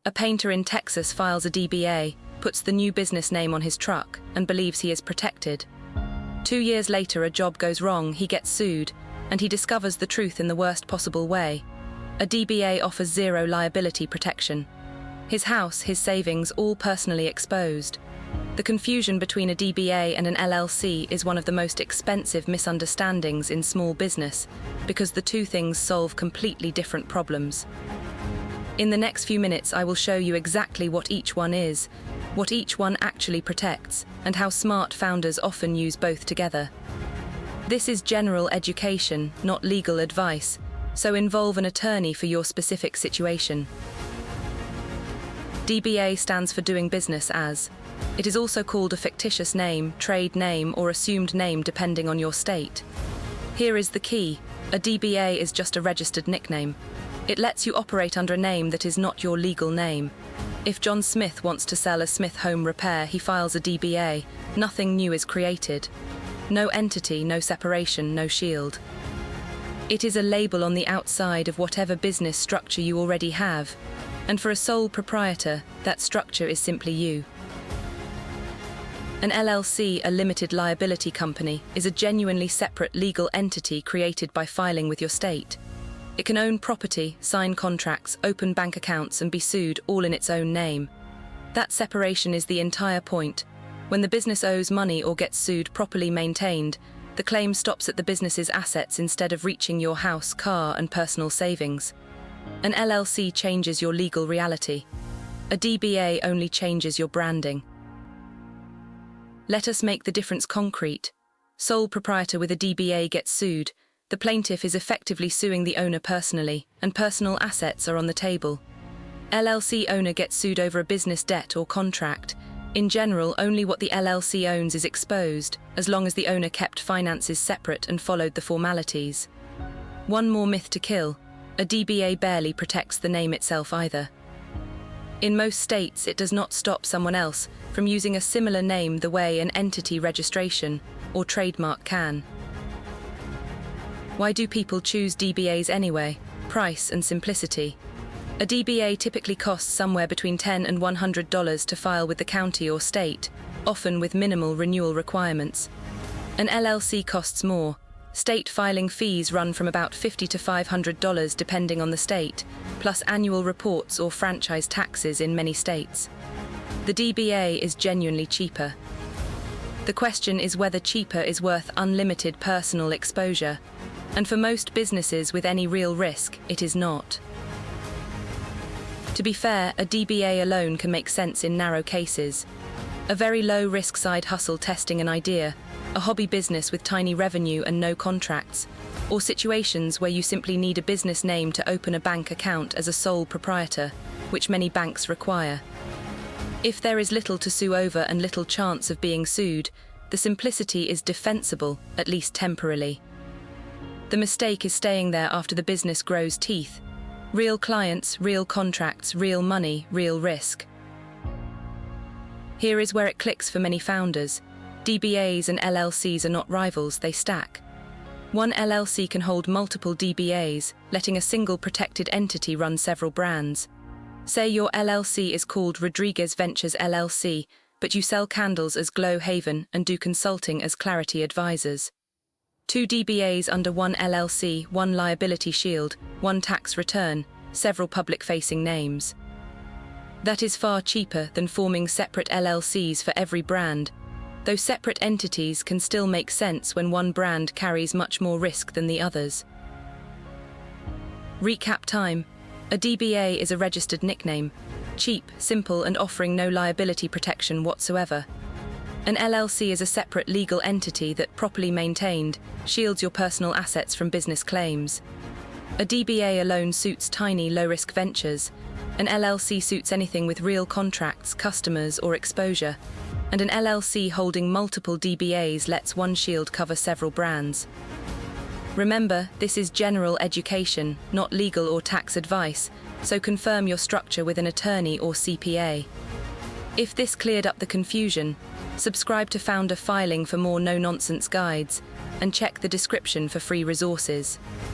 A painter in Texas files a DBA, puts the new business name on his truck, and believes he is protected. 2 years later, a job goes wrong, he gets sued, and he discovers the truth in the worst possible way. A DBA offers zero liability protection. His house, his savings, all personally exposed. The confusion between a DBA and an LLC is one of the most expensive misunderstandings in small business, because the two things solve completely different problems. In the next few minutes, I will show you exactly what each one is, what each one actually protects, and how smart founders often use both together. This is general education, not legal advice, so involve an attorney for your specific situation. DBA stands for doing business as. It is also called a fictitious name, trade name, or assumed name depending on your state. Here is the key: a DBA is just a registered nickname. It lets you operate under a name that is not your legal name. If John Smith wants to sell a Smith Home Repair, he files a DBA. Nothing new is created. No entity, no separation, no shield. It is a label on the outside of whatever business structure you already have, and for a sole proprietor, that structure is simply you. An LLC, a limited liability company, is a genuinely separate legal entity created by filing with your state. It can own property, sign contracts, open bank accounts, and be sued all in its own name. That separation is the entire point. When the business owes money or gets sued properly maintained, the claim stops at the business's assets instead of reaching your house, car, and personal savings. An LLC changes your legal reality. A DBA only changes your branding. Let us make the difference concrete. Sole proprietor with a DBA gets sued. The plaintiff is effectively suing the owner personally, and personal assets are on the table. LLC owner gets sued over a business debt or contract. In general, only what the LLC owns is exposed, as long as the owner kept finances separate and followed the formalities. One more myth to kill: a DBA barely protects the name itself either. In most states, it does not stop someone else from using a similar name the way an entity registration or trademark can. Why do people choose DBAs anyway? Price and simplicity. A DBA typically costs somewhere between $10 and $100 to file with the county or state, often with minimal renewal requirements. An LLC costs more. State filing fees run from about $50 to $500 depending on the state, plus annual reports or franchise taxes in many states. The DBA is genuinely cheaper. The question is whether cheaper is worth unlimited personal exposure, and for most businesses with any real risk, it is not. To be fair, a DBA alone can make sense in narrow cases. A very low-risk side hustle testing an idea, a hobby business with tiny revenue and no contracts, or situations where you simply need a business name to open a bank account as a sole proprietor, which many banks require. If there is little to sue over and little chance of being sued, the simplicity is defensible, at least temporarily. The mistake is staying there after the business grows teeth. Real clients, real contracts, real money, real risk. Here is where it clicks for many founders. DBAs and LLCs are not rivals, they stack. One LLC can hold multiple DBAs, letting a single protected entity run several brands. Say your LLC is called Rodriguez Ventures LLC, but you sell candles as Glow Haven and do consulting as Clarity Advisors. 2 DBAs under one LLC, one liability shield, one tax return, several public-facing names. That is far cheaper than forming separate LLCs for every brand, though separate entities can still make sense when one brand carries much more risk than the others. Recap time. A DBA is a registered nickname, cheap, simple, and offering no liability protection whatsoever. An LLC is a separate legal entity that, properly maintained, shields your personal assets from business claims. A DBA alone suits tiny, low-risk ventures. An LLC suits anything with real contracts, customers, or exposure. And an LLC holding multiple DBAs lets one shield cover several brands. Remember, this is general education, not legal or tax advice, so confirm your structure with an attorney or CPA. If this cleared up the confusion, subscribe to Founder Filing for more no-nonsense guides, and check the description for free resources.